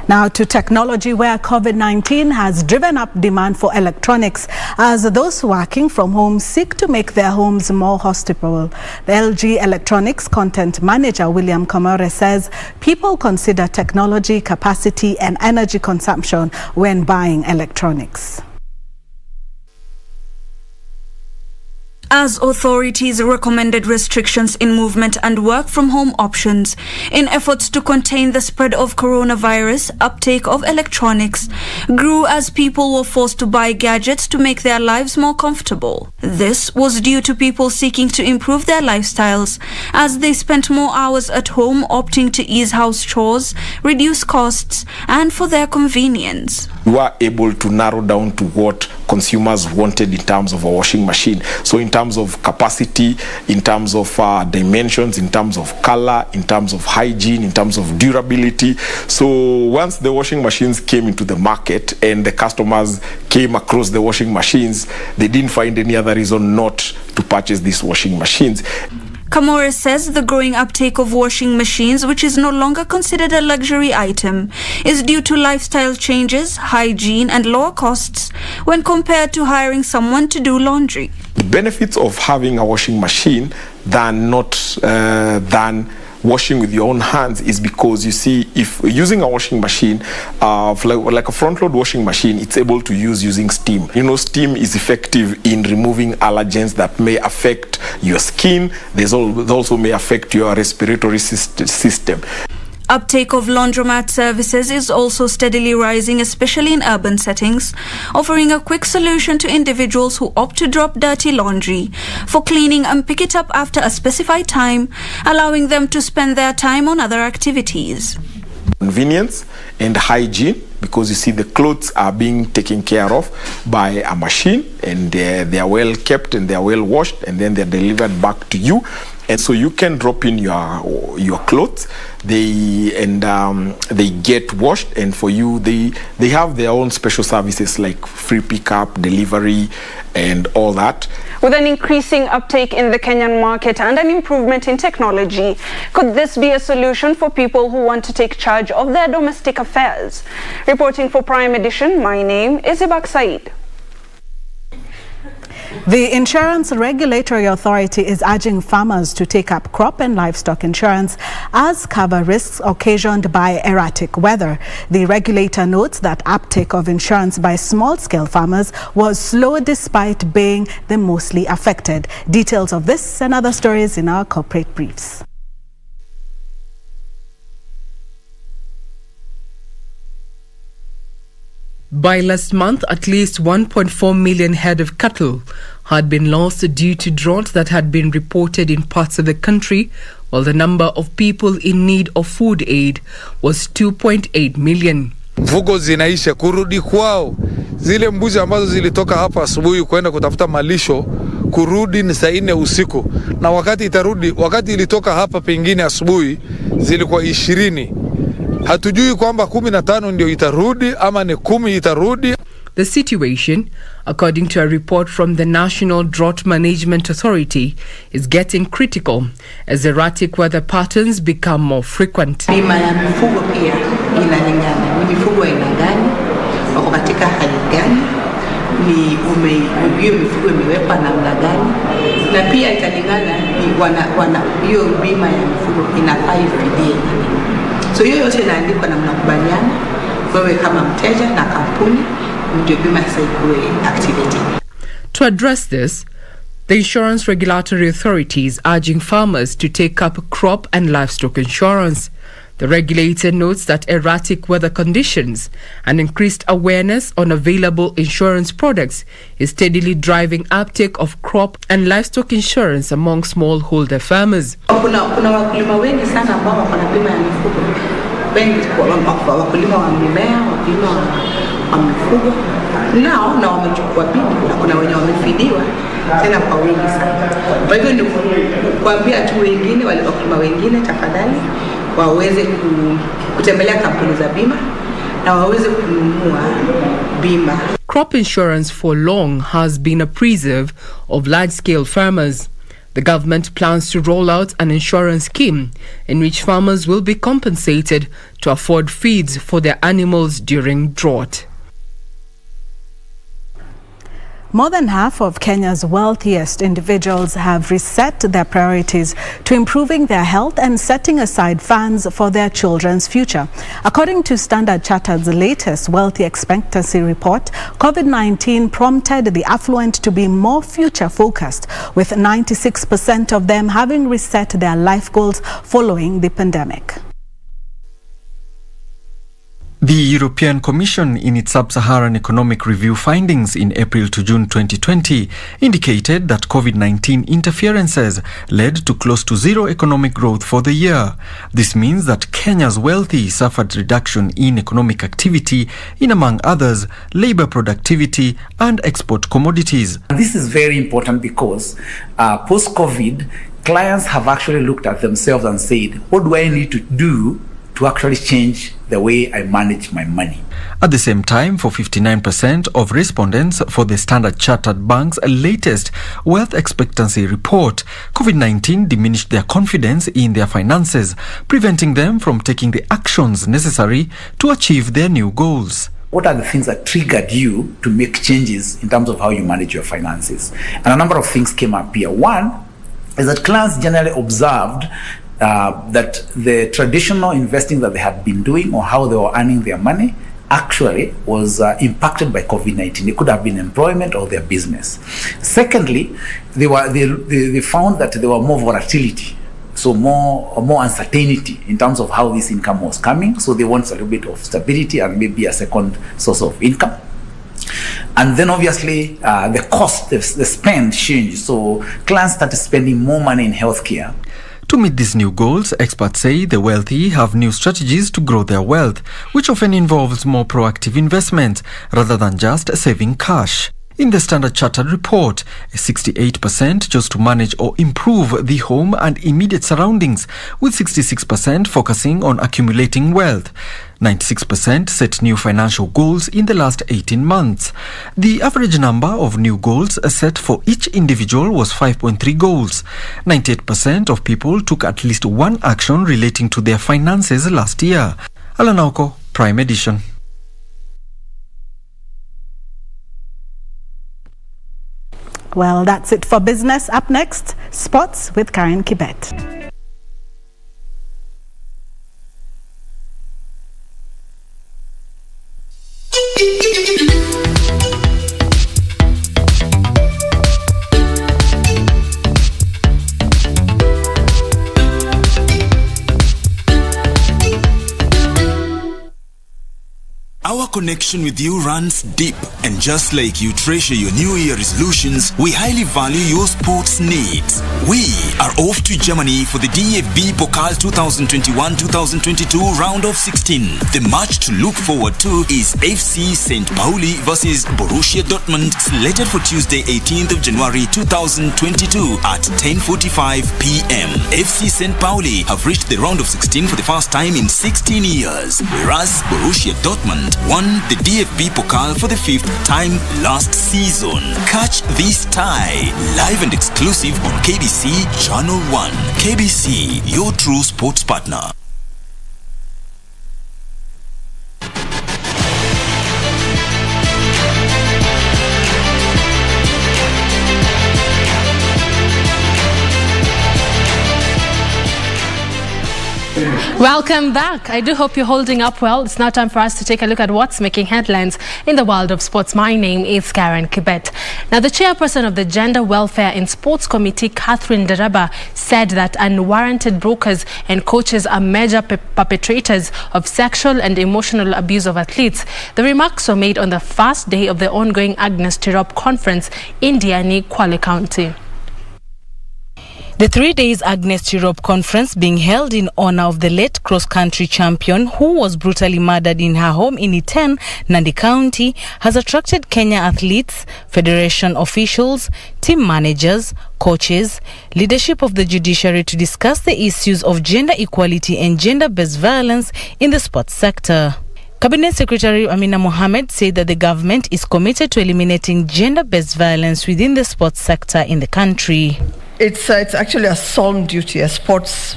Now to technology, where COVID-19 has driven up demand for electronics as those working from home seek to make their homes more hospitable. The LG Electronics content manager William Kamore says people consider technology, capacity and energy consumption when buying electronics. As authorities recommended restrictions in movement and work-from-home options in efforts to contain the spread of coronavirus, uptake of electronics grew as people were forced to buy gadgets to make their lives more comfortable. This was due to people seeking to improve their lifestyles as they spent more hours at home, opting to ease house chores, reduce costs, and for their convenience. We were able to narrow down to what consumers wanted in terms of a washing machine. So in terms of capacity, in terms of dimensions, in terms of color, in terms of hygiene, in terms of durability. So once the washing machines came into the market and the customers came across the washing machines, they didn't find any other reason not to purchase these washing machines. Kamore says the growing uptake of washing machines, which is no longer considered a luxury item, is due to lifestyle changes, hygiene and lower costs when compared to hiring someone to do laundry. The benefits of having a washing machine than washing with your own hands is because, you see, if using a washing machine, like a front-load washing machine, it's able to use using steam. You know, steam is effective in removing allergens that may affect your skin. They also may affect your respiratory system. Uptake of laundromat services is also steadily rising, especially in urban settings, offering a quick solution to individuals who opt to drop dirty laundry for cleaning and pick it up after a specified time, allowing them to spend their time on other activities. Convenience and hygiene, because you see the clothes are being taken care of by a machine and they are well kept and they are well washed and then they're delivered back to you. And so you can drop in your clothes, they get washed, and for you they have their own special services like free pickup, delivery, and all that. With an increasing uptake in the Kenyan market and an improvement in technology, could this be a solution for people who want to take charge of their domestic affairs? Reporting for Prime Edition, my name is Ibak Said. The Insurance Regulatory Authority is urging farmers to take up crop and livestock insurance as cover risks occasioned by erratic weather. The regulator notes that uptake of insurance by small-scale farmers was slow despite being the mostly affected. Details of this and other stories in our corporate briefs. By last month, at least 1.4 million head of cattle had been lost due to drought that had been reported in parts of the country, while the number of people in need of food aid was 2.8 million. Mfugo zinaisha kurudi kwao. Zile mbuzi ambazo zilitoka hapa asubuhi kwenda kutafuta malisho, kurudi ni saa 4 usiku. Na wakati ilitoka hapa pengine asubuhi zilikuwa 20. Hatujui kwamba 15 ndio itarudi ama ni 10 itarudi. The situation, according to a report from the National Drought Management Authority, is getting critical as erratic weather patterns become more frequent. Bima ya mifugo pia inalingana. Ni mifugo aina gani? Wako katika hali gani? Hiyo mifugo imewekwa namna gani? Na pia italingana hiyo bima ya mifugo inafaa ifidie. So hiyo yote inaandikwa na mnakubaliana wewe kama mteja na kampuni ndio bima sasa ikuwe activated. To address this, the Insurance Regulatory Authority is urging farmers to take up crop and livestock insurance. The regulator notes that erratic weather conditions and increased awareness on available insurance products is steadily driving uptake of crop and livestock insurance among smallholder farmers. Kuna wakulima wengi sana ambao wako na bima ya mifugo. Wengi wakulima wa mimea, wakulima wa mifugo. Nao na wamechukua bima na kuna wenye wamefidiwa tena kwa wingi sana. Kwa hivyo ndio kuambia tu wengine wale wakulima wengine tafadhali waweze kutembelea kampuni za bima na waweze kununua bima. Crop insurance for long has been a preserve of large-scale farmers. The government plans to roll out an insurance scheme in which farmers will be compensated to afford feeds for their animals during drought. More than half of Kenya's wealthiest individuals have reset their priorities to improving their health and setting aside funds for their children's future. According to Standard Chartered's latest wealthy expectancy report, COVID-19 prompted the affluent to be more future-focused, with 96% of them having reset their life goals following the pandemic. The European Commission, in its Sub-Saharan Economic Review findings in April to June 2020, indicated that COVID-19 interferences led to close to zero economic growth for the year. This means that Kenya's wealthy suffered reduction in economic activity in, among others, labor productivity and export commodities. This is very important because post-COVID, clients have actually looked at themselves and said, what do I need to do to actually change the way I manage my money? At the same time, for 59% of respondents for the Standard Chartered Bank's latest wealth expectancy report, COVID-19 diminished their confidence in their finances, preventing them from taking the actions necessary to achieve their new goals. What are the things that triggered you to make changes in terms of how you manage your finances? And a number of things came up here. One is that clients generally observed that the traditional investing that they had been doing or how they were earning their money actually was impacted by COVID-19. It could have been employment or their business. Secondly, they found that there were more volatility, so more uncertainty in terms of how this income was coming. So they want a little bit of stability and maybe a second source of income. And then obviously the cost, the spend changed. So clients started spending more money in healthcare. To meet these new goals, experts say the wealthy have new strategies to grow their wealth, which often involves more proactive investment rather than just saving cash. In the Standard Chartered report, 68% chose to manage or improve the home and immediate surroundings, with 66% focusing on accumulating wealth. 96% set new financial goals in the last 18 months. The average number of new goals set for each individual was 5.3 goals. 98% of people took at least one action relating to their finances last year. Alanauko, Prime Edition. Well, that's it for business. Up next, sports with Karen Kibet. Our connection with you runs deep, and just like you treasure your New Year resolutions, we highly value your sports needs. We are off to Germany for the DFB Pokal 2021-2022 round of 16. The match to look forward to is FC St. Pauli versus Borussia Dortmund, slated for Tuesday 18th of January 2022 at 10:45 p.m. FC St. Pauli have reached the round of 16 for the first time in 16 years, whereas Borussia Dortmund won the DFB Pokal for the 5th time last season. Catch this tie live and exclusive on KBC Channel 1. KBC, your true sports partner. Welcome back. I do hope you're holding up well. It's now time for us to take a look at what's making headlines in the world of sports. My name is Karen Kibet. Now, the chairperson of the Gender Welfare and Sports Committee, Catherine Deraba, said that unwarranted brokers and coaches are major perpetrators of sexual and emotional abuse of athletes. The remarks were made on the first day of the ongoing Agnes Tirop conference in Diani, Kwale County. The 3 days Agnes Tirop conference being held in honor of the late cross-country champion who was brutally murdered in her home in Iten, Nandi County, has attracted Kenya athletes, federation officials, team managers, coaches, leadership of the judiciary to discuss the issues of gender equality and gender-based violence in the sports sector. Cabinet Secretary Amina Mohamed said that the government is committed to eliminating gender-based violence within the sports sector in the country. it's actually a solemn duty as sports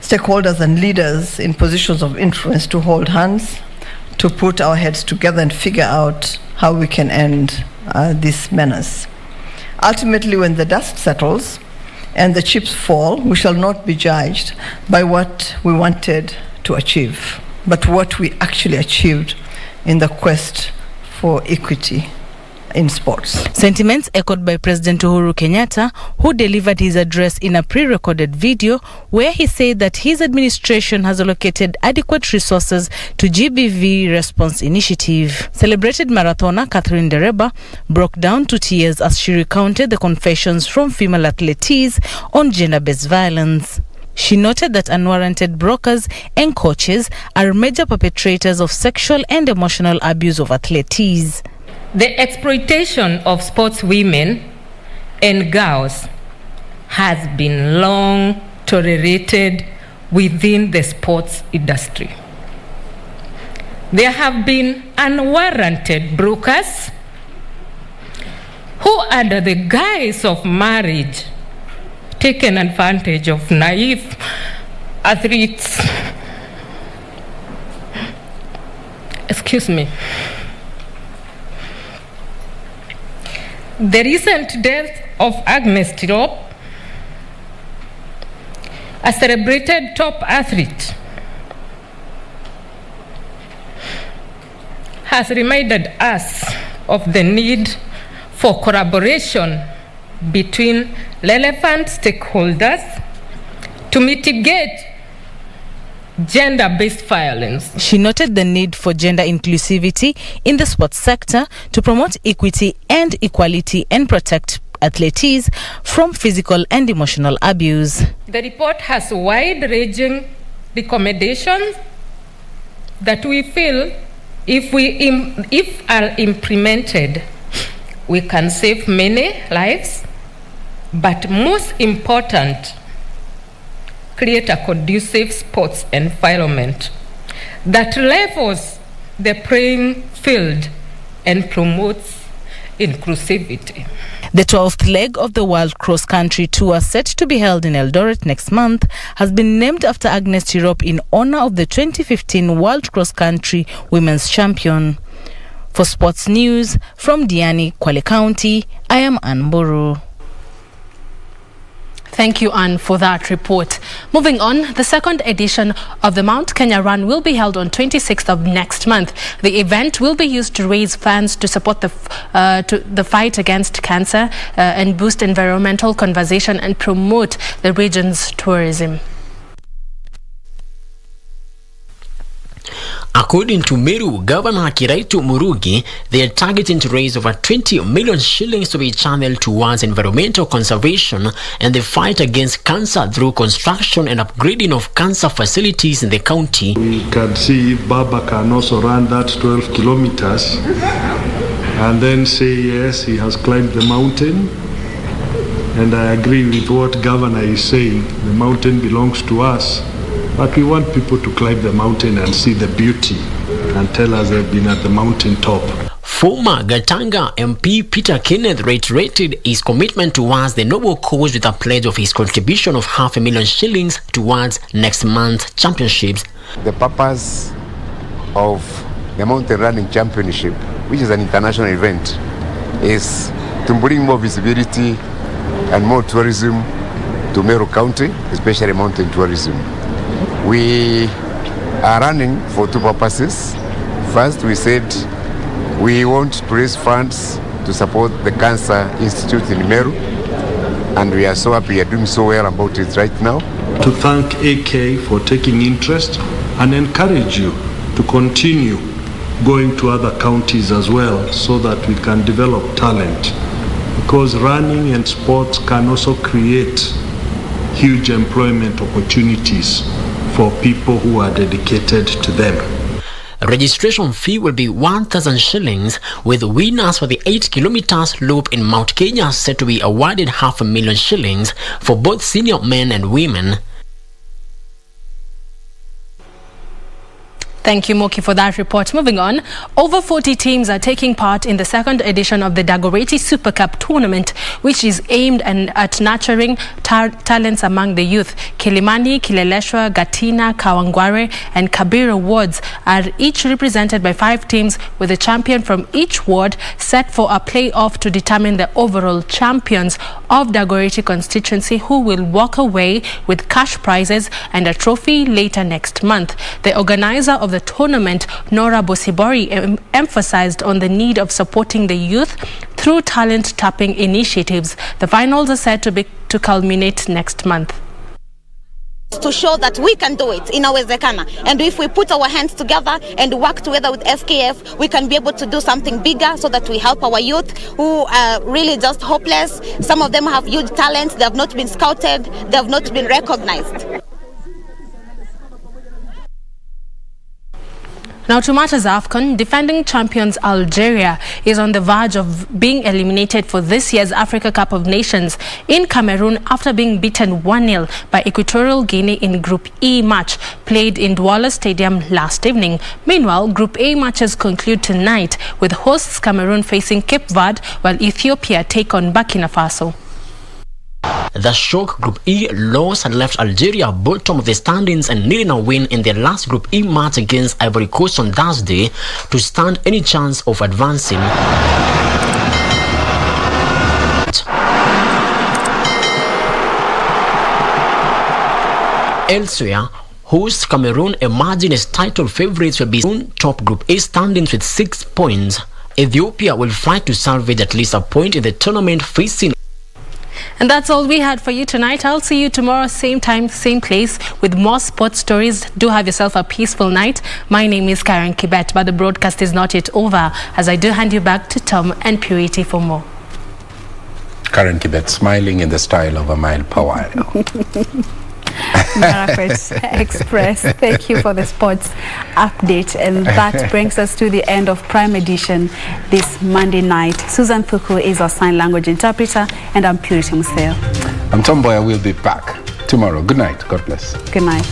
stakeholders and leaders in positions of influence to hold hands, to put our heads together and figure out how we can end this menace. Ultimately, when the dust settles and the chips fall, we shall not be judged by what we wanted to achieve, but what we actually achieved in the quest for equity in sports. Sentiments echoed by President Uhuru Kenyatta, who delivered his address in a pre-recorded video where he said that his administration has allocated adequate resources to GBV Response Initiative. Celebrated marathoner Catherine Dereba broke down to tears as she recounted the confessions from female athletes on gender-based violence. She noted that unwarranted brokers and coaches are major perpetrators of sexual and emotional abuse of athletes. The exploitation of sports women and girls has been long tolerated within the sports industry. There have been unwarranted brokers who, under the guise of marriage, taken advantage of naive athletes. Excuse me. The recent death of Agnes Tirop, a celebrated top athlete, has reminded us of the need for collaboration between relevant stakeholders to mitigate gender-based violence. She noted the need for gender inclusivity in the sports sector to promote equity and equality and protect athletes from physical and emotional abuse. The report has wide-ranging recommendations that we feel if are implemented, we can save many lives, but most important, create a conducive sports environment that levels the playing field and promotes inclusivity. The 12th leg of the World Cross Country Tour, set to be held in Eldoret next month, has been named after Agnes Tirop in honor of the 2015 World Cross Country Women's Champion. For Sports News from Diani, Kwale County, I am Ann Mburu. Thank you, Anne, for that report. Moving on, the second edition of the Mount Kenya Run will be held on 26th of next month. The event will be used to raise funds to support the fight against cancer and boost environmental conservation and promote the region's tourism. According to Meru Governor Kiraitu Murugi, they are targeting to raise over 20 million shillings to be channeled towards environmental conservation and the fight against cancer through construction and upgrading of cancer facilities in the county. We can see if Baba can also run that 12 kilometers and then say yes, he has climbed the mountain. And I agree with what Governor is saying. The mountain belongs to us. But we want people to climb the mountain and see the beauty and tell us they've been at the mountain top. Former Gatanga MP Peter Kenneth reiterated his commitment towards the noble cause with a pledge of his contribution of 500,000 shillings towards next month's championships. The purpose of the Mountain Running Championship, which is an international event, is to bring more visibility and more tourism to Meru County, especially mountain tourism. We are running for two purposes. First, we said we want to raise funds to support the Cancer Institute in Meru, and we are so happy we are doing so well about it right now. To thank AK for taking interest and encourage you to continue going to other counties as well so that we can develop talent. Because running and sports can also create huge employment opportunities for people who are dedicated to them. Registration fee will be 1,000 shillings, with winners for the 8 kilometers loop in Mount Kenya set to be awarded 500,000 shillings for both senior men and women. Thank you, Moki, for that report. Moving on, over 40 teams are taking part in the second edition of the Dagoretti Super Cup tournament, which is aimed at nurturing talents among the youth. Kilimani, Kileleshwa, Gatina, Kawangware and Kabira wards are each represented by 5 teams, with a champion from each ward set for a play-off to determine the overall champions of Dagoretti constituency, who will walk away with cash prizes and a trophy later next month. The organizer of the tournament, Nora Bosibori, emphasized on the need of supporting the youth through talent tapping initiatives. The finals are set to culminate next month. To show that we can do it, inawezekana, and if we put our hands together and work together with FKF, we can be able to do something bigger, so that we help our youth who are really just hopeless. Some of them have huge talents, they have not been scouted, they have not been recognized. Now to matters AFCON, defending champions Algeria is on the verge of being eliminated for this year's Africa Cup of Nations in Cameroon after being beaten 1-0 by Equatorial Guinea in Group E match played in Douala Stadium last evening. Meanwhile, Group A matches conclude tonight, with hosts Cameroon facing Cape Verde while Ethiopia take on Burkina Faso. The shock Group E loss had left Algeria bottom of the standings and needing a win in their last Group E match against Ivory Coast on Thursday to stand any chance of advancing. Elsewhere, hosts Cameroon, emerging as title favourites, will be soon top Group A standings with 6 points. Ethiopia will fight to salvage at least a point in the tournament, facing. And that's all we had for you tonight. I'll see you tomorrow, same time, same place, with more sports stories. Do have yourself a peaceful night. My name is Karen Kibet, but the broadcast is not yet over, as I do hand you back to Tom and Purity for more. Karen Kibet smiling in the style of a mild power. Marafet Express, thank you for the sports update, and that brings us to the end of Prime Edition this Monday night. Susan Thuku is our sign language interpreter, and I'm Purity Museo. I'm Mboya. We'll be back tomorrow. Good night. God bless. Good night.